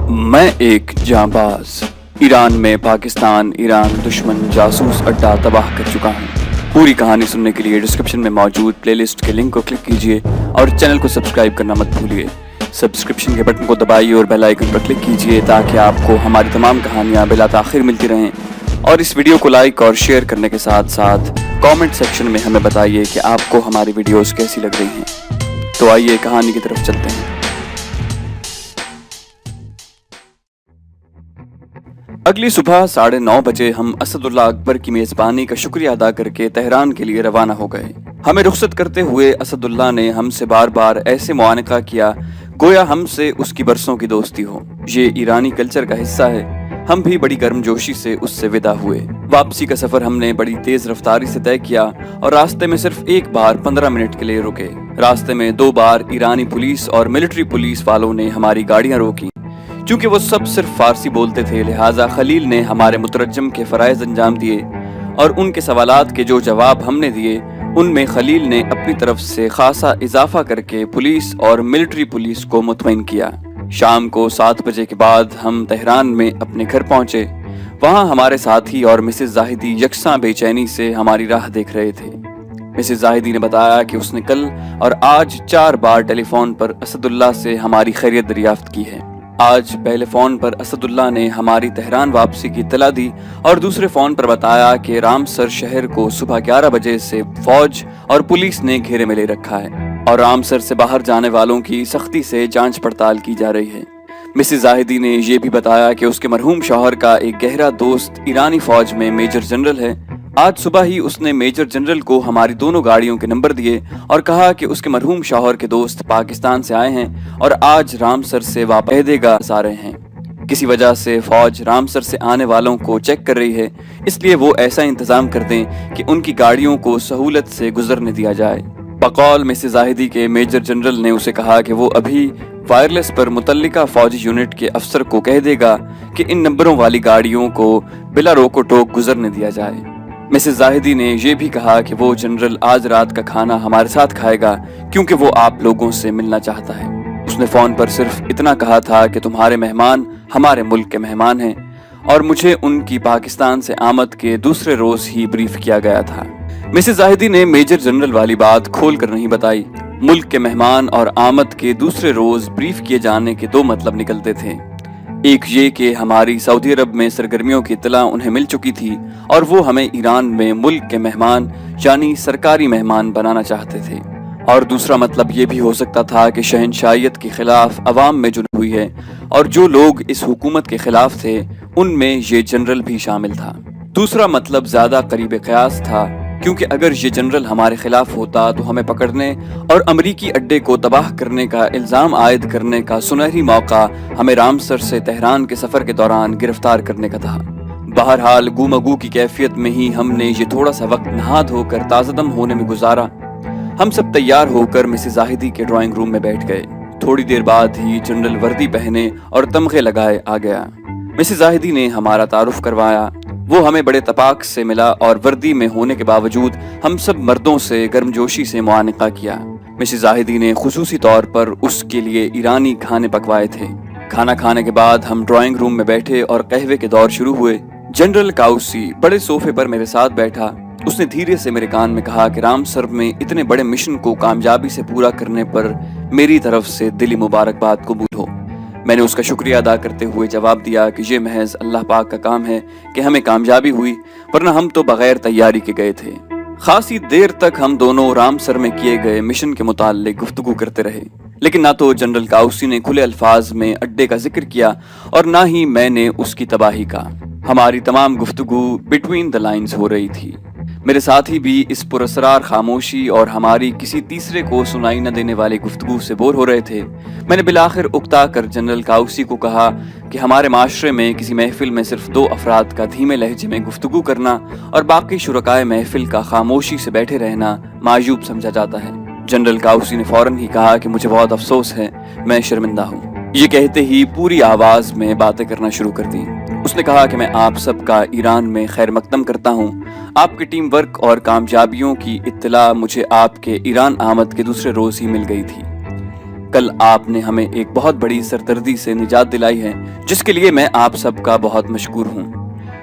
मैं एक जांबाज ईरान में पाकिस्तान ईरान दुश्मन जासूस अड्डा तबाह कर चुका हूँ। पूरी कहानी सुनने के लिए डिस्क्रिप्शन में मौजूद प्लेलिस्ट के लिंक को क्लिक कीजिए और चैनल को सब्सक्राइब करना मत भूलिए। सब्सक्रिप्शन के बटन को दबाइए और बेल आइकन पर क्लिक कीजिए ताकि आपको हमारी तमाम कहानियाँ बिला ताखिर मिलती रहें। और इस वीडियो को लाइक और शेयर करने के साथ साथ कमेंट सेक्शन में हमें बताइए कि आपको हमारी वीडियोस कैसी लग रही हैं। तो आइए कहानी की तरफ चलते हैं। अगली सुबह 9:30 बजे हम असदुल्ला अकबर की मेजबानी का शुक्रिया अदा करके तेहरान के लिए रवाना हो गए। हमें रुखसत करते हुए असदुल्ला ने हमसे बार बार ऐसे मुआनका किया गोया हमसे उसकी बरसों की दोस्ती हो। ये ईरानी कल्चर का हिस्सा है। हम भी बड़ी गर्मजोशी से उससे विदा हुए। वापसी का सफर हमने बड़ी तेज रफ्तारी से तय किया और रास्ते में सिर्फ एक बार 15 मिनट के लिए रुके। रास्ते में 2 बार ईरानी पुलिस और मिलिट्री पुलिस वालों ने हमारी गाड़ियां रोकी। चूंकि वो सब सिर्फ फारसी बोलते थे, लिहाजा खलील ने हमारे मुतरज्जम के फराइज अंजाम दिए और उनके सवालात के जो जवाब हमने दिए उनमें खलील ने अपनी तरफ से खासा इजाफा करके पुलिस और मिलिट्री पुलिस को मुतमईन किया। शाम को 7 बजे के बाद हम तेहरान में अपने घर पहुंचे। वहां हमारे साथी और मिसेस जाहिदी यकसां बेचैनी से हमारी राह देख रहे थे। मिसेस जाहिदी ने बताया कि उसने कल और आज 4 बार टेलीफोन पर असदुल्ला से हमारी खैरियत दरियाफ्त की है। आज पहले फोन पर असदुल्ला ने हमारी तेहरान वापसी की इत्तला दी और दूसरे फोन पर बताया कि रामसर शहर को सुबह 11 बजे से फौज और पुलिस ने घेरे में ले रखा है और रामसर से बाहर जाने वालों की सख्ती से जांच पड़ताल की जा रही है। मिसेस जाहिदी ने यह भी बताया कि उसके मरहूम शौहर का एक गहरा दोस्त ईरानी फौज में मेजर जनरल है। आज सुबह ही उसने मेजर जनरल को हमारी दोनों गाड़ियों के नंबर दिए और कहा कि उसके मरहूम शौहर के दोस्त पाकिस्तान से आए हैं और आज रामसर से वापस देगा आ रहे हैं। किसी वजह से फौज रामसर से आने वालों को चेक कर रही है, इसलिए वो ऐसा इंतजाम कर दें कि उनकी गाड़ियों को सहूलत से गुजरने दिया जाए। बकौल मिसेस जाहिदी के मेजर जनरल ने उसे कहा कि वो अभी वायरलेस पर मुतल्लिका फौजी यूनिट के अफसर को कह देगा कि इन नंबरों वाली गाड़ियों को बिला रोको टोक गुजरने दिया जाए। मिसेस जाहिदी ने यह भी कहा कि वो जनरल आज रात का खाना हमारे साथ खाएगा क्योंकि वो आप लोगों से मिलना चाहता है। उसने फोन पर सिर्फ इतना कहा था कि तुम्हारे मेहमान हमारे मुल्क के मेहमान हैं और मुझे उनकी पाकिस्तान से आमद के दूसरे रोज ही ब्रीफ किया गया था। मिसेस जाहिदी ने मेजर जनरल वाली बात खोल कर नहीं बताई। मुल्क के मेहमान और आमद के दूसरे रोज ब्रीफ किए जाने के 2 मतलब निकलते थे। एक ये कि हमारी सऊदी अरब में सरगर्मियों की इत्तला उन्हें मिल चुकी थी और वो हमें ईरान में मुल्क के मेहमान यानी सरकारी मेहमान बनाना चाहते थे। और दूसरा मतलब ये भी हो सकता था कि शहनशाहियत के खिलाफ अवाम में जुनून हुई है और जो लोग इस हुकूमत के खिलाफ थे उनमें ये जनरल भी शामिल था। दूसरा मतलब ज्यादा करीब क़यास था क्योंकि अगर ये जनरल हमारे खिलाफ होता तो हमें पकड़ने और अमरीकी अड्डे को तबाह करने का इल्जाम आयद करने का सुनहरी मौका हमें रामसर से तेहरान के सफर के दौरान गिरफ्तार करने का था। बहरहाल गुमगू की कैफियत में ही हमने ये थोड़ा सा वक्त नहा धोकर ताज़दम होने में गुजारा। हम सब तैयार होकर मिसेस जाहिदी के ड्राइंग रूम में बैठ गए। थोड़ी देर बाद ही जनरल वर्दी पहने और तमगे लगाए आ गया। मिसेस जाहिदी ने हमारा तारुफ करवाया। वो हमें बड़े तपाक से मिला और वर्दी में होने के बावजूद हम सब मर्दों से गर्मजोशी से मुआनका किया। मिसेस जाहिदी ने खुसूसी तौर पर उसके लिए ईरानी खाने पकवाए थे। खाना खाने के बाद हम ड्राइंग रूम में बैठे और कहवे के दौर शुरू हुए। जनरल काउसी बड़े सोफे पर मेरे साथ बैठा। उसने धीरे से मेरे कान में कहा कि रामसर में इतने बड़े मिशन को कामयाबी से पूरा करने पर मेरी तरफ से दिली मुबारकबाद कबूल हो। मैंने उसका शुक्रिया अदा करते हुए जवाब दिया कि ये महज अल्लाह पाक का काम है कि हमें कामयाबी हुई, वरना हम तो बगैर तैयारी के गए थे। खासी देर तक हम दोनों रामसर में किए गए मिशन के मुताल्लिक गुफ्तगू करते रहे, लेकिन ना तो जनरल काउसी ने खुले अल्फाज में अड्डे का जिक्र किया और ना ही मैंने उसकी तबाही का। हमारी तमाम गुफ्तगू बिटवीन द लाइन्स हो रही थी। मेरे साथी भी इस पुरस्रार खामोशी और हमारी किसी तीसरे को सुनाई न देने वाली गुफ्तगू से बोर हो रहे थे। मैंने बिलाखिर उकता कर जनरल काउसी को कहा कि हमारे माशरे में किसी महफिल में सिर्फ 2 अफराद का धीमे लहजे में गुफ्तगू करना और बाकी शुरकाए महफिल का खामोशी से बैठे रहना मायूब समझा जाता है। जनरल काउसी ने फौरन ही कहा कि मुझे बहुत अफसोस है, मैं शर्मिंदा हूँ। ये कहते ही पूरी आवाज में बातें करना शुरू कर दी। उसने कहा कि मैं आप सबका ईरान में खैर मकदम करता हूँ। आपकी टीम वर्क और कामयाबियों की इत्तला मुझे आपके ईरान आमद के दूसरे रोज ही मिल गई थी। کل آپ نے ہمیں ایک بہت بڑی سردردی سے نجات دلائی ہے، جس کے لیے میں آپ سب کا بہت مشکور ہوں۔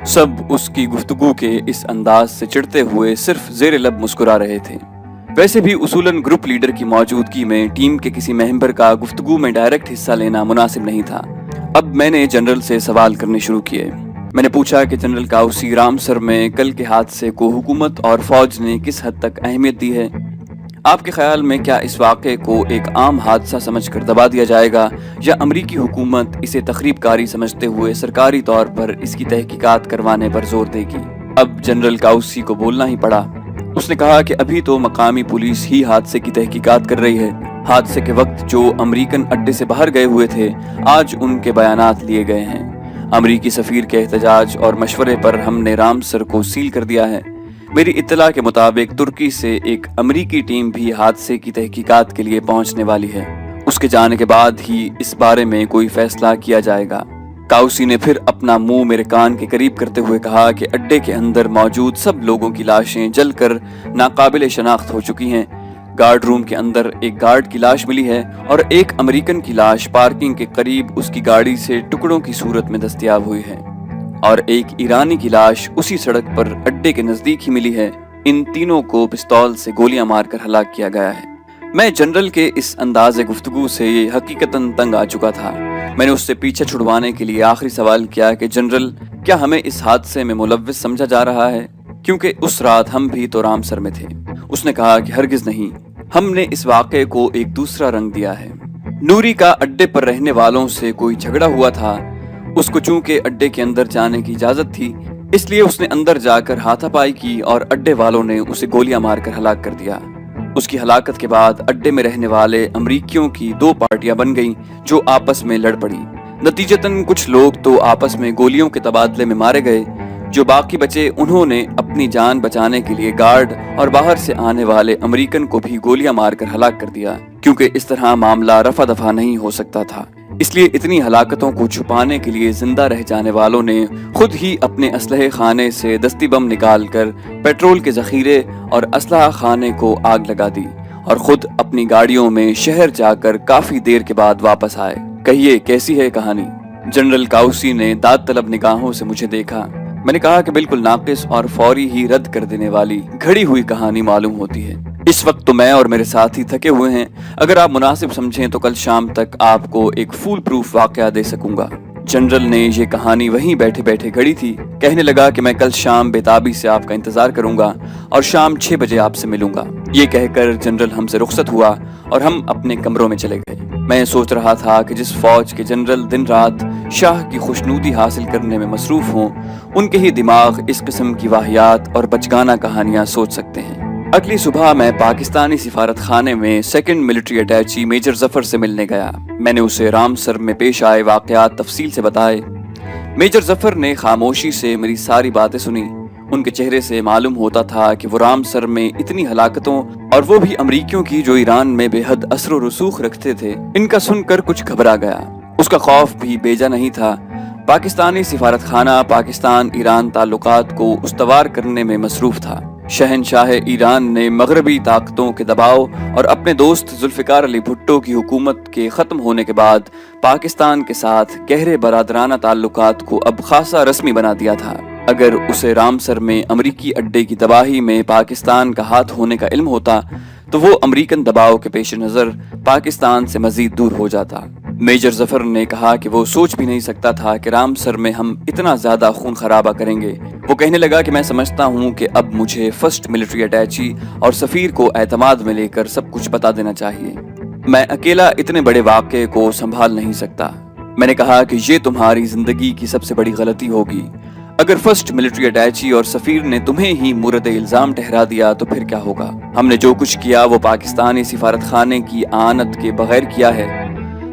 سب اس کی گفتگو کے اس انداز سے چڑھتے ہوئے صرف زیر لب مسکرا رہے تھے۔ ویسے بھی اصولاً گروپ لیڈر کی موجودگی میں ٹیم کے کسی ممبر کا گفتگو میں ڈائریکٹ حصہ لینا مناسب نہیں تھا۔ اب میں نے جنرل سے سوال کرنے شروع کیے۔ میں نے پوچھا کہ جنرل کاؤسی، رامسر میں کل کے حادثے کو حکومت اور فوج نے کس حد تک اہمیت دی ہے؟ آپ کے خیال میں کیا اس واقعے کو ایک عام حادثہ سمجھ کر دبا دیا جائے گا، یا امریکی حکومت اسے تخریب کاری سمجھتے ہوئے سرکاری طور پر اس کی تحقیقات کروانے پر زور دے گی؟ اب جنرل کاؤسی کو بولنا ہی پڑا۔ اس نے کہا کہ ابھی تو مقامی پولیس ہی حادثے کی تحقیقات کر رہی ہے۔ حادثے کے وقت جو امریکن اڈے سے باہر گئے ہوئے تھے، آج ان کے بیانات لیے گئے ہیں۔ امریکی سفیر کے احتجاج اور مشورے پر ہم نے رامسر کو سیل کر دیا ہے۔ میری اطلاع کے مطابق ترکی سے ایک امریکی ٹیم بھی حادثے کی تحقیقات کے لیے پہنچنے والی ہے۔ اس کے جانے کے بعد ہی اس بارے میں کوئی فیصلہ کیا جائے گا۔ کاؤسی نے پھر اپنا منہ میرے کان کے قریب کرتے ہوئے کہا کہ اڈے کے اندر موجود سب لوگوں کی لاشیں جل کر ناقابل شناخت ہو چکی ہیں۔ گارڈ روم کے اندر ایک گارڈ کی لاش ملی ہے اور ایک امریکن کی لاش پارکنگ کے قریب اس کی گاڑی سے ٹکڑوں کی صورت میں دستیاب ہوئی ہے، اور ایک ایرانی کی لاش اسی سڑک پر اڈے کے نزدیک ہی ملی ہے۔ ان تینوں کو پستول سے گولیاں مار کر ہلاک کیا گیا ہے۔ میں جنرل کے اس انداز گفتگو سے یہ حقیقتاً تنگ آ چکا تھا۔ میں نے اس سے پیچھے چھڑوانے کے لیے آخری سوال کیا کہ جنرل، کیا ہمیں اس حادثے میں ملوث سمجھا جا رہا ہے؟ کیونکہ اس رات ہم بھی تو رامسر میں تھے۔ اس نے کہا کہ ہرگز نہیں، ہم نے اس واقعے کو ایک دوسرا رنگ دیا ہے۔ نوری کا اڈے پر رہنے والوں سے کوئی جھگڑا ہوا تھا۔ اس کو چونکہ اڈے کے اندر جانے کی اجازت تھی، اس لیے اس نے اندر جا کر ہاتھا پائی کی اور اڈے والوں نے اسے گولیاں مار کر ہلاک کر دیا۔ اس کی ہلاکت کے بعد اڈے میں رہنے والے امریکیوں کی دو پارٹیاں بن گئیں جو آپس میں لڑ پڑیں۔ نتیجتاً کچھ لوگ تو آپس میں گولیوں کے تبادلے میں مارے گئے، جو باقی بچے انہوں نے اپنی جان بچانے کے لیے گارڈ اور باہر سے آنے والے امریکن کو بھی گولیاں مار کر ہلاک کر دیا، کیونکہ اس طرح معاملہ رفع دفع نہیں ہو سکتا تھا۔ اس لیے اتنی ہلاکتوں کو چھپانے کے لیے زندہ رہ جانے والوں نے خود ہی اپنے اسلحے خانے سے دستی بم نکال کر پیٹرول کے ذخیرے اور اسلحہ خانے کو آگ لگا دی، اور خود اپنی گاڑیوں میں شہر جا کر کافی دیر کے بعد واپس آئے۔ کہیے کیسی ہے کہانی؟ جنرل کاؤسی نے داد طلب نگاہوں سے مجھے دیکھا۔ میں نے کہا کہ بالکل ناقص اور فوری ہی رد کر دینے والی گھڑی ہوئی کہانی معلوم ہوتی ہے۔ اس وقت تو میں اور میرے ساتھی تھکے ہوئے ہیں۔ اگر آپ مناسب سمجھیں تو کل شام تک آپ کو ایک فول پروف واقعہ دے سکوں گا۔ جنرل نے یہ کہانی وہیں بیٹھے بیٹھے گھڑی تھی۔ کہنے لگا کہ میں کل شام بےتابی سے آپ کا انتظار کروں گا اور شام 6 بجے آپ سے ملوں گا۔ یہ کہہ کر جنرل ہم سے رخصت ہوا اور ہم اپنے کمروں میں چلے گئے۔ میں سوچ رہا تھا کہ جس فوج کے جنرل دن رات شاہ کی خوشنودی حاصل کرنے میں مصروف ہوں، ان کے ہی دماغ اس قسم کی واہیات اور بچگانہ کہانیاں سوچ سکتے ہیں۔ اگلی صبح میں پاکستانی سفارت خانے میں سیکنڈ ملٹری اٹیچی میجر ظفر سے ملنے گیا۔ میں نے اسے رامسر میں پیش آئے واقعات تفصیل سے بتائے۔ میجر ظفر نے خاموشی سے میری ساری باتیں سنی۔ ان کے چہرے سے معلوم ہوتا تھا کہ وہ رامسر میں اتنی ہلاکتوں، اور وہ بھی امریکیوں کی جو ایران میں بے حد اثر و رسوخ رکھتے تھے، ان کا سن کر کچھ گھبرا گیا۔ اس کا خوف بھی بیجا نہیں تھا۔ پاکستانی سفارت خانہ پاکستان ایران تعلقات کو استوار کرنے میں مصروف تھا۔ شہنشاہ ایران نے مغربی طاقتوں کے دباؤ اور اپنے دوست ذوالفقار علی بھٹو کی حکومت کے ختم ہونے کے بعد پاکستان کے ساتھ گہرے برادرانہ تعلقات کو اب خاصا رسمی بنا دیا تھا۔ اگر اسے رامسر میں امریکی اڈے کی تباہی میں پاکستان کا ہاتھ ہونے کا علم ہوتا تو وہ امریکن دباؤ کے پیش نظر پاکستان سے مزید دور ہو جاتا۔ میجر ظفر نے کہا کہ وہ سوچ بھی نہیں سکتا تھا کہ رامسر میں ہم اتنا زیادہ خون خرابہ کریں گے۔ وہ کہنے لگا کہ میں سمجھتا ہوں کہ اب مجھے فرسٹ ملٹری اٹیچی اور سفیر کو اعتماد میں لے کر سب کچھ بتا دینا چاہیے۔ میں اکیلا اتنے بڑے واقعے کو سنبھال نہیں سکتا۔ میں نے کہا کہ یہ تمہاری زندگی کی سب سے بڑی غلطی ہوگی۔ اگر فرسٹ ملٹری اٹیچی اور سفیر نے تمہیں ہی مورد الزام ٹھہرا دیا تو پھر کیا ہوگا؟ ہم نے جو کچھ کیا وہ پاکستانی سفارت خانے کی اعانت کے بغیر کیا ہے۔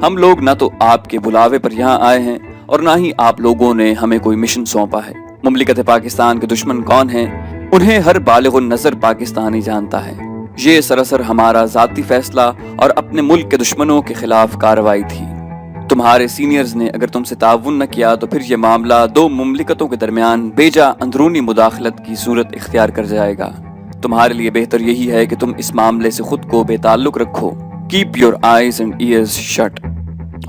ہم لوگ نہ تو آپ کے بلاوے پر یہاں آئے ہیں اور نہ ہی آپ لوگوں نے ہمیں کوئی مشن سونپا ہے۔ مملکت پاکستان کے دشمن کون ہیں، انہیں ہر بالغ النظر پاکستانی جانتا ہے۔ یہ سراسر ہمارا ذاتی فیصلہ اور اپنے ملک کے دشمنوں کے خلاف کارروائی تھی۔ تمہارے سینئرز نے اگر تم سے تعاون نہ کیا تو پھر یہ معاملہ دو مملکتوں کے درمیان بیجا اندرونی مداخلت کی صورت اختیار کر جائے گا۔ تمہارے لیے بہتر یہی ہے کہ تم اس معاملے سے خود کو بے تعلق رکھو۔ Keep your eyes and years shut,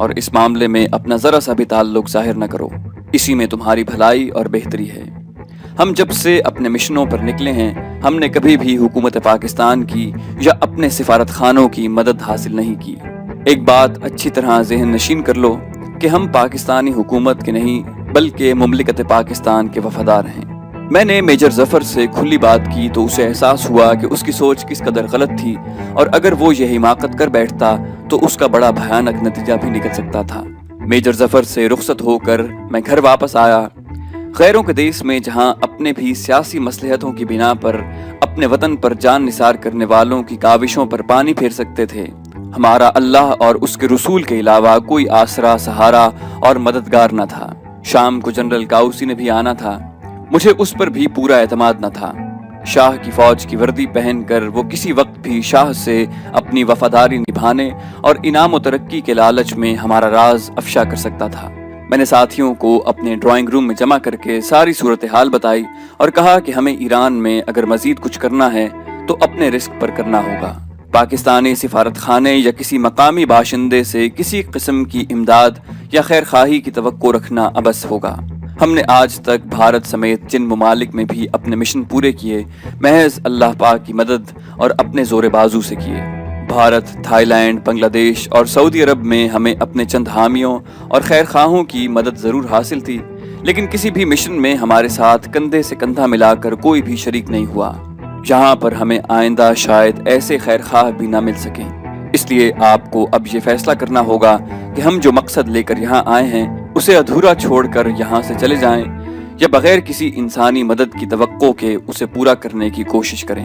और इस मामले में अपना जरा सा भी ताल्लुक जाहिर न करो, इसी में तुम्हारी भलाई और बेहतरी है। हम जब से अपने मिशनों पर निकले हैं, हमने कभी भी हुकूमत पाकिस्तान की या अपने सिफारत खानों की मदद हासिल नहीं की। एक बात अच्छी तरह ज़हन नशीन कर लो कि हम पाकिस्तानी हुकूमत के नहीं बल्कि मुमलिकत पाकिस्तान के वफादार हैं। मैंने मेजर जफर से खुली बात की तो उसे एहसास हुआ कि उसकी सोच किस कदर गलत थी, और अगर वो ये हिमाकत कर बैठता तो उसका बड़ा भयानक नतीजा भी निकल सकता था। मेजर जफर से रुखसत होकर मैं घर वापस आया। गैरों के देश में जहां अपने भी सियासी मसलहतों की बिना पर अपने वतन पर जान निसार करने वालों की काविशों पर पानी फेर सकते थे, हमारा अल्लाह और उसके रसूल के अलावा कोई आसरा, सहारा और मददगार न था। शाम को जनरल काउसी ने भी आना था। मुझे उस पर भी पूरा एतमाद न था। शाह की फौज की वर्दी पहनकर वो किसी वक्त भी शाह से अपनी वफादारी निभाने और इनाम व तरक्की के लालच में हमारा राज अफशा कर सकता था। मैंने साथियों को अपने ड्राइंग रूम में जमा करके सारी सूरत हाल बताई और कहा कि हमें ईरान में अगर मजीद कुछ करना है तो अपने रिस्क पर करना होगा। पाकिस्तानी सिफारत खाने या किसी मकामी बाशिंदे से किसी किस्म की इमदाद या खैर खाही की तवक्को रखना अबस होगा। हमने आज तक भारत समेत जिन ममालिक में भी अपने मिशन पूरे किए, महज अल्लाह पाक की मदद और अपने जोरे बाजू से किए। भारत, थाईलैंड, बांग्लादेश और सऊदी अरब में हमें अपने चंद हामियों और खैर खाहों की मदद ज़रूर हासिल थी, लेकिन किसी भी मिशन में हमारे साथ कंधे से कंधा मिलाकर कोई भी शरीक नहीं हुआ, जहां पर हमें आइंदा शायद ऐसे खैर खाह भी ना मिल सकें। इसलिए आपको अब ये फैसला करना होगा कि हम जो मकसद लेकर यहाँ आए हैं उसे अधूरा छोड़कर यहाँ से चले जाएं या बगैर किसी इंसानी मदद की तवक्को के उसे पूरा करने की कोशिश करें।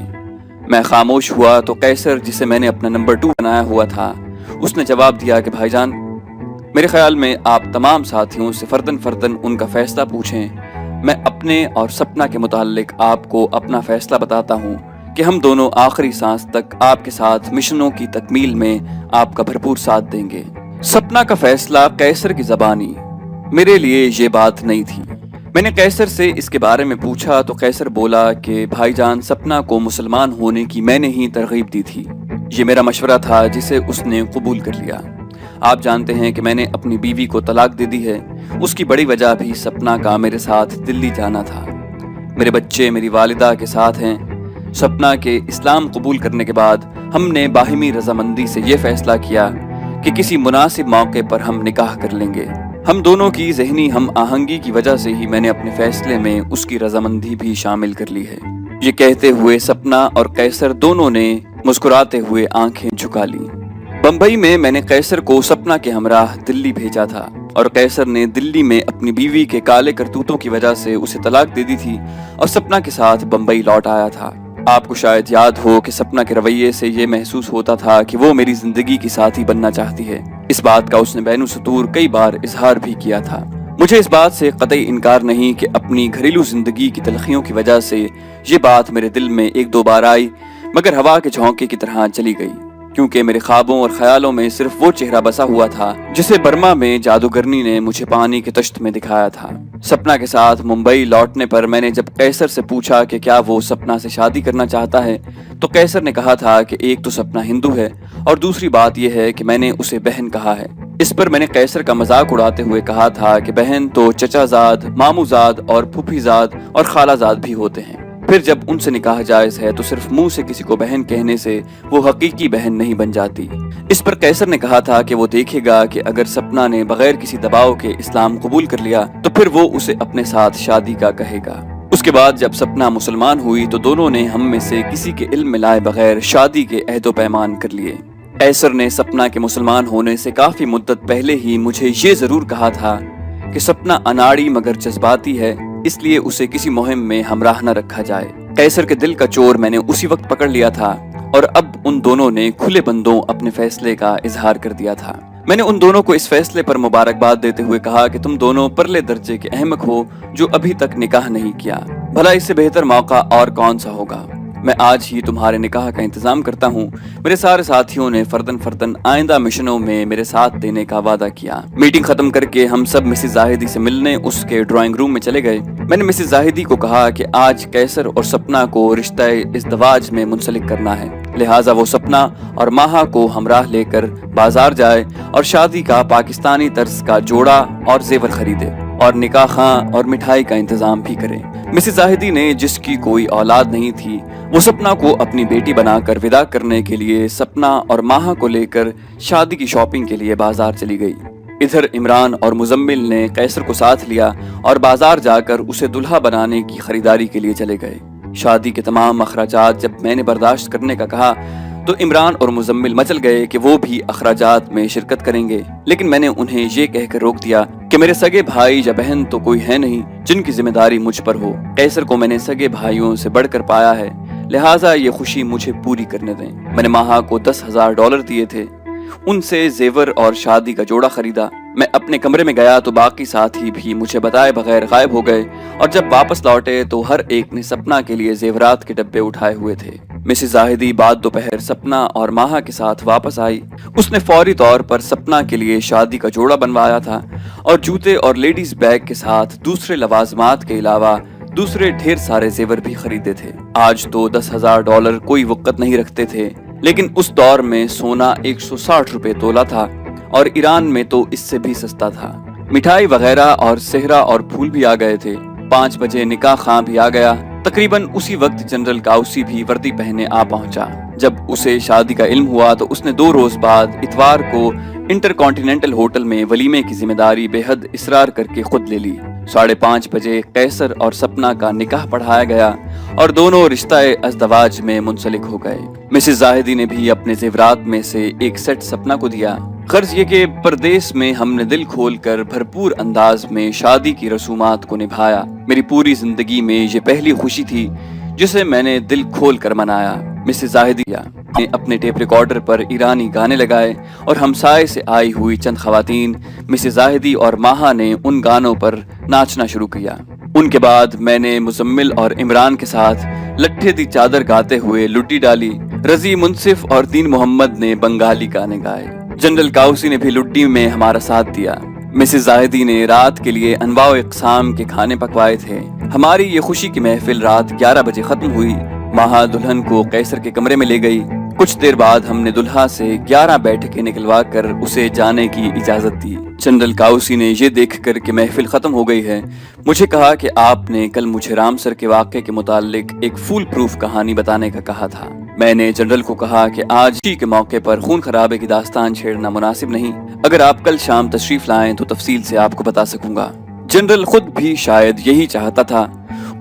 मैं खामोश हुआ तो कैसर, जिसे मैंने अपना नंबर 2 बनाया हुआ था, उसने जवाब दिया कि भाईजान, मेरे ख्याल में आप तमाम साथियों से फर्दन फर्दन उनका फैसला पूछें। मैं अपने और सपना के मुताल्लिक आपको अपना फैसला बताता हूँ कि हम दोनों आखिरी सांस तक आपके साथ मिशनों की तकमील में आपका भरपूर साथ देंगे। सपना का फैसला कैसर की ज़बानी, मेरे लिए ये बात नहीं थी। मैंने कैसर से इसके बारे में पूछा तो कैसर बोला कि भाईजान, सपना को मुसलमान होने की मैंने ही तरगीब दी थी। ये मेरा मशवरा था जिसे उसने कबूल कर लिया। आप जानते हैं कि मैंने अपनी बीवी को तलाक दे दी है। उसकी बड़ी वजह भी सपना का मेरे साथ दिल्ली जाना था। मेरे बच्चे मेरी वालिदा के साथ हैं। सपना के इस्लाम कबूल करने के बाद हमने बाहिमी रजामंदी से ये फैसला किया कि किसी मुनासिब मौके पर हम निकाह कर लेंगे। हम दोनों की जहनी हम आहंगी की वजह से ही मैंने अपने फैसले में उसकी रजामंदी भी शामिल कर ली है। ये कहते हुए सपना और कैसर दोनों ने मुस्कुराते हुए आंखें झुका ली। बम्बई में मैंने कैसर को सपना के हमराह दिल्ली भेजा था और कैसर ने दिल्ली में अपनी बीवी के काले करतूतों की वजह से उसे तलाक दे दी थी और सपना के साथ बम्बई लौट आया था। आपको शायद याद हो कि सपना के रवैये से ये महसूस होता था कि वो मेरी जिंदगी की साथी बनना चाहती है। इस बात का उसने बैनु सतूर कई बार इजहार भी किया था। मुझे इस बात से कतई इनकार नहीं कि अपनी घरेलू जिंदगी की तलखियों की वजह से ये बात मेरे दिल में एक दो बार आई, मगर हवा के झोंके की तरह चली गई, क्योंकि मेरे ख्वाबों और ख्यालों में सिर्फ वो चेहरा बसा हुआ था जिसे बर्मा में जादूगरनी ने मुझे पानी के तश्त में दिखाया था। सपना के साथ मुंबई लौटने पर मैंने जब कैसर से पूछा कि क्या वो सपना से शादी करना चाहता है, तो कैसर ने कहा था कि एक तो सपना हिंदू है और दूसरी बात यह है कि मैंने उसे बहन कहा है। इस पर मैंने कैसर का मजाक उड़ाते हुए कहा था कि बहन तो चचाजाद, मामूजाद और फूफीजाद और खालाजाद भी होते हैं। फिर जब उनसे निकाह जायज है तो सिर्फ मुंह से किसी को बहन कहने से वो हकीकी बहन नहीं बन जाती। इस पर कैसर ने कहा था कि वो देखेगा कि अगर सपना ने बगैर किसी दबाव के इस्लाम कबूल कर लिया तो फिर वो उसे अपने साथ शादी का कहेगा। उसके बाद जब सपना मुसलमान हुई तो दोनों ने हम में से किसी के इल्म में लाए बगैर शादी के अहदो पैमान कर लिए। कैसर ने सपना के मुसलमान होने से काफी मुद्दत पहले ही मुझे ये जरूर कहा था कि सपना अनाड़ी मगर जज्बाती है, इसलिए उसे किसी मुहिम में हमराह न रखा जाए। कैसर के दिल का चोर मैंने उसी वक्त पकड़ लिया था और अब उन दोनों ने खुले बंदों अपने फैसले का इजहार कर दिया था। मैंने उन दोनों को इस फैसले पर मुबारकबाद देते हुए कहा कि तुम दोनों परले दर्जे के अहमक हो जो अभी तक निकाह नहीं किया। भला इससे बेहतर मौका और कौन सा होगा। मैं आज ही तुम्हारे निकाह का इंतजाम करता हूँ। मेरे सारे साथियों ने फर्दन फर्दन आइंदा मिशनों में मेरे साथ देने का वादा किया। मीटिंग खत्म करके हम सब मिसेस जाहिदी से मिलने उसके ड्राइंग रूम में चले गए। मैंने मिसेस जाहिदी को कहा कि आज कैसर और सपना को रिश्ता इज़्दवाज में मुंसलिक करना है। لہٰذا وہ سپنا اور ماہا کو ہمراہ لے کر بازار جائے اور شادی کا پاکستانی طرز کا جوڑا اور زیور خریدے اور نکاح خاں اور مٹھائی کا انتظام بھی کرے۔ مسز زاہدی نے، جس کی کوئی اولاد نہیں تھی، وہ سپنا کو اپنی بیٹی بنا کر ودا کرنے کے لیے سپنا اور ماہا کو لے کر شادی کی شاپنگ کے لیے بازار چلی گئی۔ ادھر عمران اور مزمل نے قیصر کو ساتھ لیا اور بازار جا کر اسے دلہا بنانے کی خریداری کے لیے چلے گئے۔ شادی کے تمام اخراجات جب میں نے برداشت کرنے کا کہا تو عمران اور مزمل مچل گئے کہ وہ بھی اخراجات میں شرکت کریں گے، لیکن میں نے انہیں یہ کہہ کر روک دیا کہ میرے سگے بھائی یا بہن تو کوئی ہے نہیں جن کی ذمہ داری مجھ پر ہو۔ قیصر کو میں نے سگے بھائیوں سے بڑھ کر پایا ہے، لہٰذا یہ خوشی مجھے پوری کرنے دیں۔ میں نے ماہا کو $10,000 دیے تھے، ان سے زیور اور شادی کا جوڑا خریدا۔ میں اپنے کمرے میں گیا تو باقی ساتھی بھی مجھے بتائے بغیر غائب ہو گئے، اور جب واپس لوٹے تو ہر ایک نے سپنا کے لیے زیورات کے ڈبے اٹھائے ہوئے تھے۔ مسز زاہدی بعد دوپہر سپنا اور ماہا کے ساتھ واپس آئی۔ اس نے فوری طور پر سپنا کے لیے شادی کا جوڑا بنوایا تھا اور جوتے اور لیڈیز بیگ کے ساتھ دوسرے لوازمات کے علاوہ دوسرے ڈھیر سارے زیور بھی خریدے تھے۔ آج تو $10,000 کوئی وقت نہیں رکھتے تھے، لیکن اس دور میں سونا $160 تولہ تھا اور ایران میں تو اس سے بھی سستا تھا۔ مٹھائی وغیرہ اور صحرا اور پھول بھی آ گئے تھے۔ 5 بجے نکاح خاں بھی آ گیا۔ تقریباً اسی وقت جنرل کاؤسی بھی وردی پہنے آ پہنچا۔ جب اسے شادی کا علم ہوا تو اس نے 2 روز بعد اتوار کو انٹر کانٹیننٹل ہوٹل میں ولیمے کی ذمہ داری بے حد اصرار کر کے خود لے لی۔ 5:30 بجے قیصر اور سپنا کا نکاح پڑھایا گیا اور دونوں رشتہ ازدواج میں منسلک ہو گئے۔ مسز زاہدی نے بھی اپنے زیورات میں سے ایک سیٹ سپنا کو دیا۔ غرض یہ کہ پردیس میں ہم نے دل کھول کر بھرپور انداز میں شادی کی رسومات کو نبھایا۔ میری پوری زندگی میں یہ پہلی خوشی تھی جسے میں نے دل کھول کر منایا۔ مسز زاہدی نے اپنے ٹیپ ریکارڈر پر ایرانی گانے لگائے اور ہمسائے سے آئی ہوئی چند خواتین مسز زاہدی اور ماہا نے ان گانوں پر ناچنا شروع کیا۔ ان کے بعد میں نے مزمل اور عمران کے ساتھ لٹھے دی چادر گاتے ہوئے لڈی ڈالی۔ رضی منصف اور دین محمد نے بنگالی گانے گائے۔ جنرل کاؤسی نے بھی لڈی میں ہمارا ساتھ دیا۔ مسز زاہدی نے رات کے لیے انواع و اقسام کے کھانے پکوائے تھے۔ ہماری یہ خوشی کی محفل رات 11 بجے ختم ہوئی۔ ماہا دلہن کو قیصر کے کمرے میں لے گئی۔ کچھ دیر بعد ہم نے دلہا سے 11 بیٹھکیں نکلوا کر اسے جانے کی اجازت دی۔ جنرل کاؤسی نے یہ دیکھ کر کہ محفل ختم ہو گئی ہے مجھے کہا کہ آپ نے کل مجھے رامسر کے واقعے کے متعلق ایک فول پروف کہانی بتانے کا کہا تھا۔ میں نے جنرل کو کہا کہ آج ہی کے موقع پر خون خرابے کی داستان چھیڑنا مناسب نہیں، اگر آپ کل شام تشریف لائیں تو تفصیل سے آپ کو بتا سکوں گا۔ جنرل خود بھی شاید یہی چاہتا تھا۔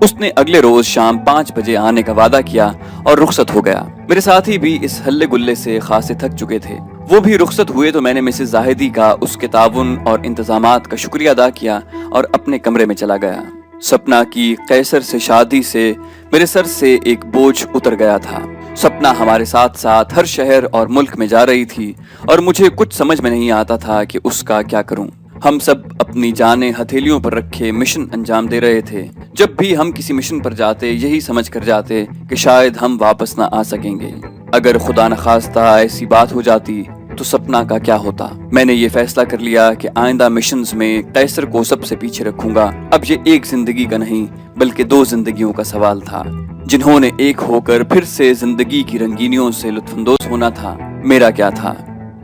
اس نے اگلے روز شام 5 بجے آنے کا وعدہ کیا اور رخصت ہو گیا۔ میرے ساتھی بھی اس ہلے گلے سے خاصے تھک چکے تھے۔ وہ بھی رخصت ہوئے تو میں نے مسز زاہدی کا اس کے تعاون اور انتظامات کا شکریہ ادا کیا اور اپنے کمرے میں چلا گیا۔ سپنا کی قیصر سے شادی سے میرے سر سے ایک بوجھ اتر گیا تھا۔ سپنا ہمارے ساتھ ساتھ ہر شہر اور ملک میں جا رہی تھی اور مجھے کچھ سمجھ میں نہیں آتا تھا کہ اس کا کیا کروں۔ ہم سب اپنی جانیں ہتھیلیوں پر رکھے مشن انجام دے رہے تھے۔ جب بھی ہم کسی مشن پر جاتے یہی سمجھ کر جاتے کہ شاید ہم واپس نہ آ سکیں گے۔ اگر خدا نخواستہ ایسی بات ہو جاتی تو سپنا کا کیا ہوتا؟ میں نے یہ فیصلہ کر لیا کہ آئندہ مشنز میں قیصر کو سب سے پیچھے رکھوں گا۔ اب یہ ایک زندگی کا نہیں بلکہ 2 زندگیوں کا سوال تھا، جنہوں نے ایک ہو کر پھر سے زندگی کی رنگینیوں سے لطف اندوز ہونا تھا۔ میرا کیا تھا؟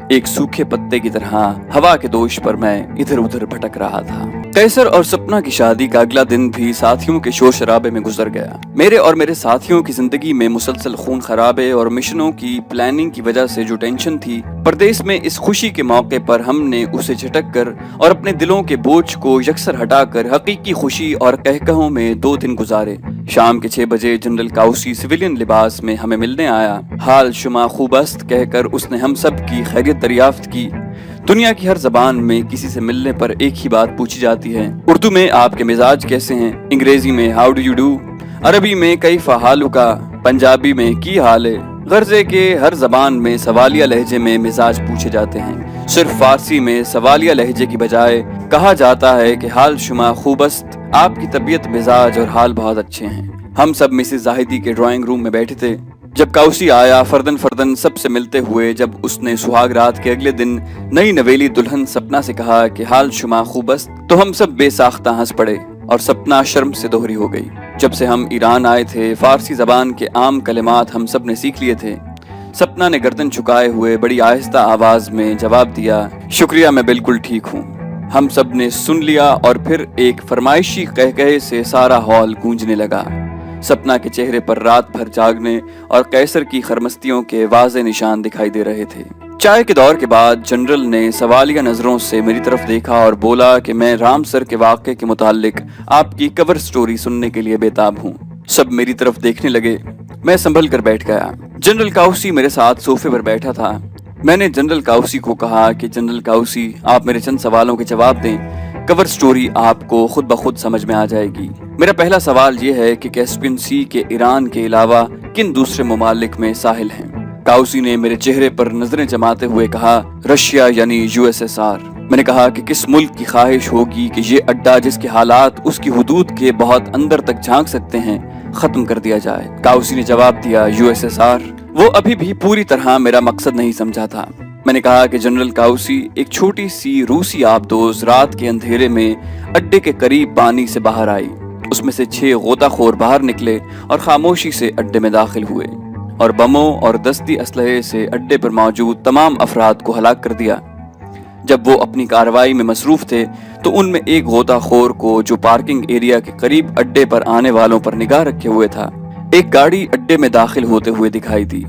ایک سوکھے پتے کی طرح ہوا کے دوش پر میں ادھر ادھر بھٹک رہا تھا۔ قیصر اور سپنا کی شادی کا اگلا دن بھی ساتھیوں کے شور شرابے میں گزر گیا۔ میرے اور میرے ساتھیوں کی زندگی میں مسلسل خون خرابے اور مشنوں کی پلاننگ کی وجہ سے جو ٹینشن تھی، پردیس میں اس خوشی کے موقع پر ہم نے اسے جھٹک کر اور اپنے دلوں کے بوجھ کو یکسر ہٹا کر حقیقی خوشی اور کہکہوں میں 2 دن گزارے۔ شام کے 6 بجے جنرل کاؤسی سویلین لباس میں ہمیں ملنے آیا۔ حال شما خوب است کہہ کر اس نے ہم سب کی خیریت دریافت کی۔ دنیا کی ہر زبان میں کسی سے ملنے پر ایک ہی بات پوچھی جاتی ہے، اردو میں آپ کے مزاج کیسے ہیں، انگریزی میں ہاؤ ڈو یو ڈو، عربی میں کیف حالک، پنجابی میں کی حال ہے۔ غرض ہے کہ ہر زبان میں سوالیہ لہجے میں مزاج پوچھے جاتے ہیں۔ صرف فارسی میں سوالیہ لہجے کی بجائے کہا جاتا ہے کہ حال شما خوب است، آپ کی طبیعت مزاج اور حال بہت اچھے ہیں۔ ہم سب مسز زاہدی کے ڈرائنگ روم میں بیٹھے تھے۔ جب کاؤسی آیا فردن فردن سب سے ملتے ہوئے، جب اس نے سہاگ رات کے اگلے دن نئی نویلی دلہن سپنا سے کہا کہ حال شما خوب است، تو ہم سب بے ساختہ ہنس پڑے اور سپنا شرم سے دوہری ہو گئی۔ جب سے ہم ایران آئے تھے فارسی زبان کے عام کلمات ہم سب نے سیکھ لیے تھے۔ सपना ने गर्दन झुकाए हुए बड़ी आहिस्ता आवाज में जवाब दिया, शुक्रिया, मैं बिल्कुल ठीक हूँ। हम सब ने सुन लिया और फिर एक फरमाइशी कहकहे से सारा हॉल गूंजने लगा। सपना के चेहरे पर रात भर जागने और कैसर की खरमस्तियों के वाज़े निशान दिखाई दे रहे थे। चाय के दौर के बाद जनरल ने सवालिया नजरों से मेरी तरफ देखा और बोला कि मैं राम सर के वाक़े के मुतालिक आपकी कवर स्टोरी सुनने के लिए बेताब हूँ। सब मेरी तरफ देखने लगे। मैं संभल कर बैठ गया। जनरल काउसी मेरे साथ सोफे पर बैठा था। मैंने जनरल काउसी को कहा कि जनरल काउसी, आप मेरे चंद सवालों के जवाब दें, कवर स्टोरी आपको खुद ब खुद समझ में आ जाएगी। मेरा पहला सवाल ये है कि कैस्पियन सी के ईरान के अलावा किन दूसरे ममालिक में साहिल हैं? काउसी ने मेरे चेहरे पर नजरें जमाते हुए कहा, रशिया यानी यूएसएसआर। मैंने कहा कि किस मुल्क की ख्वाहिश होगी कि ये अड्डा जिसके हालात उसकी हुदूद के बहुत अंदर तक झांक सकते हैं, खत्म कर दिया जाए। काउसी ने जवाब दिया, यूएसएसआर। वो अभी भी पूरी तरह मेरा मकसद नहीं समझा था। मैंने कहा कि जनरल काउसी, एक छोटी सी रूसी आबदोज रात के अंधेरे में अड्डे के करीब पानी से बाहर आई। उसमें से 6 गोताखोर बाहर निकले और खामोशी से अड्डे में दाखिल हुए और बमों और दस्ती असलहे से अड्डे पर मौजूद तमाम अफराद को हलाक कर दिया। जब वो अपनी कार्रवाई में मसरूफ थे तो उनमें एक गोताखोर को, जो पार्किंग एरिया के करीब अड्डे पर आने वालों पर निगाह रखे हुए था, एक गाड़ी अड्डे में दाखिल होते हुए दिखाई दी।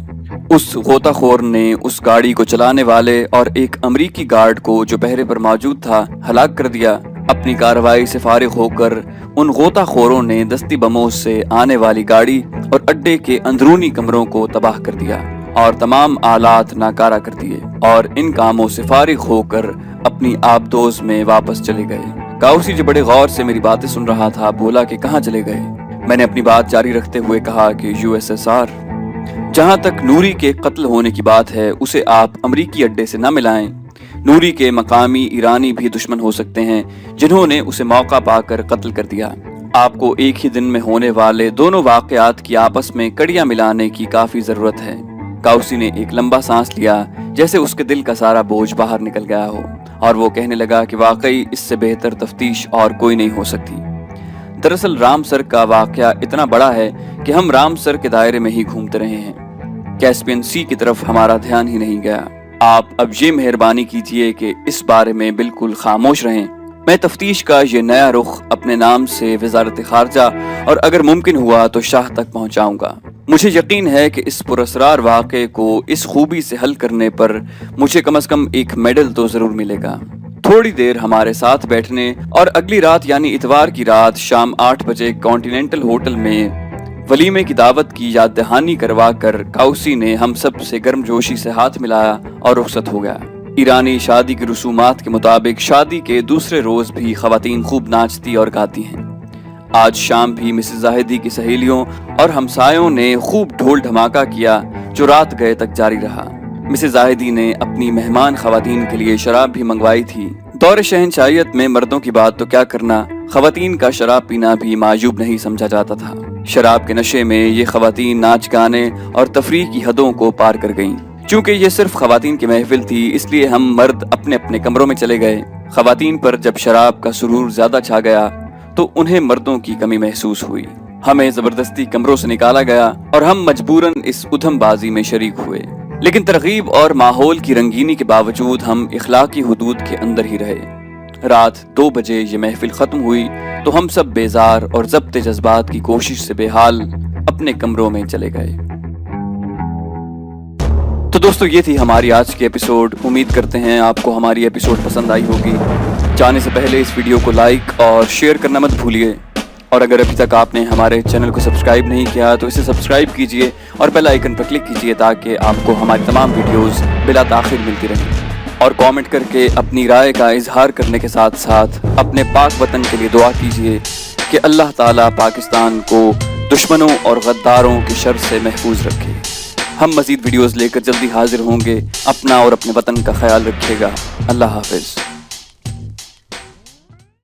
उस गोताखोर ने उस गाड़ी को चलाने वाले और एक अमरीकी गार्ड को, जो पहरे पर मौजूद था, हलाक कर दिया। अपनी कार्रवाई से फारिग होकर उन गोताखोरों ने दस्ती बमों से आने वाली गाड़ी और अड्डे के अंदरूनी कमरों को तबाह कर दिया और तमाम आलात नाकारा कर दिए और इन कामों से फारिग होकर अपनी आबदोज में वापस चले गए। काउसी, जो बड़े गौर से मेरी बातें सुन रहा था, बोला कि कहाँ चले गए? मैंने अपनी बात जारी रखते हुए कहा कि यूएसएसआर। जहां तक नूरी के कत्ल होने की बात है, उसे आप अमरीकी अड्डे से न मिलाएं। नूरी के मकामी ईरानी भी दुश्मन हो सकते हैं जिन्होंने उसे मौका पाकर कत्ल कर दिया। आपको एक ही दिन में होने वाले दोनों वाकयात की आपस में कड़ियां मिलाने की काफी जरूरत है। काउसी ने एक लंबा सांस लिया, जैसे उसके दिल का सारा बोझ बाहर निकल गया हो, और वो कहने लगा कि वाकई इससे बेहतर तफ्तीश और कोई नहीं हो सकती। दरअसल राम सर का वाकया इतना बड़ा है कि हम राम सर के दायरे में ही घूमते रहे हैं। कैस्पियन सी की तरफ हमारा ध्यान ही नहीं गया। आप अब ये मेहरबानी कीजिए कि इस बारे में बिल्कुल खामोश रहें। मैं तफ्तीश का ये नया रुख अपने नाम से वजारत खारजा और अगर मुमकिन हुआ तो शाह तक पहुंचाऊंगा। मुझे यकीन है कि इस पुरअसरार वाक़े को इस खूबी से हल करने पर मुझे कम से कम एक मेडल तो जरूर मिलेगा। थोड़ी देर हमारे साथ बैठने और अगली रात यानी इतवार की रात शाम 8 बजे कॉन्टिनेंटल होटल में वलीमे की दावत की याद दहानी करवा कर काउसी ने हम सब से गर्मजोशी से हाथ मिलाया और रुखसत हो गया। ईरानी शादी की रसूमात के मुताबिक शादी के दूसरे रोज भी खवातीन खूब नाचती और गाती हैं। आज शाम भी मिसेस जाहिदी की सहेलियों और हमसायों ने खूब ढोल धमाका किया, जो रात गए तक जारी रहा। मिसेस जाहिदी ने अपनी मेहमान खवातीन के लिए शराब भी मंगवाई थी। दौर शहनशाहियत में मर्दों की बात तो क्या करना, खवातीन का शराब पीना भी मायूब नहीं समझा जाता था। शराब के नशे में ये खवातीन नाच गाने और तफरीह की हदों को पार कर गईं। चूंकि ये सिर्फ खवातीन की महफिल थी, इसलिए हम मर्द अपने अपने कमरों में चले गए। खवातीन पर जब शराब का सुरूर ज्यादा छा गया तो उन्हें मर्दों की कमी महसूस हुई। हमें जबरदस्ती कमरों से निकाला गया और हम मजबूरन इस उधमबाजी में शरीक हुए। लेकिन तरगीब और माहौल की रंगीनी के बावजूद हम इखलाकी हुदूद के अंदर ही रहे। रात 2 बजे ये महफिल खत्म हुई तो हम सब बेजार और ज़ब्त जज्बात की कोशिश से बेहाल अपने कमरों में चले गए। तो दोस्तों, ये थी हमारी आज की एपिसोड। उम्मीद करते हैं आपको हमारी एपिसोड पसंद आई होगी। जाने से पहले इस वीडियो को लाइक और शेयर करना मत भूलिए, और अगर अभी तक आपने हमारे चैनल को सब्सक्राइब नहीं किया तो इसे सब्सक्राइब कीजिए और बेल आइकन पर क्लिक कीजिए ताकि आपको हमारी तमाम वीडियोस बिला ताखिर मिलती रहें। और कमेंट करके अपनी राय का इजहार करने के साथ साथ अपने पाक वतन के लिए दुआ कीजिए कि अल्लाह ताला पाकिस्तान को दुश्मनों और गद्दारों के शर से महफूज रखे। हम मज़ीद वीडियोस लेकर जल्दी हाजिर होंगे। अपना और अपने वतन का ख्याल रखिएगा। अल्लाह हाफिज़।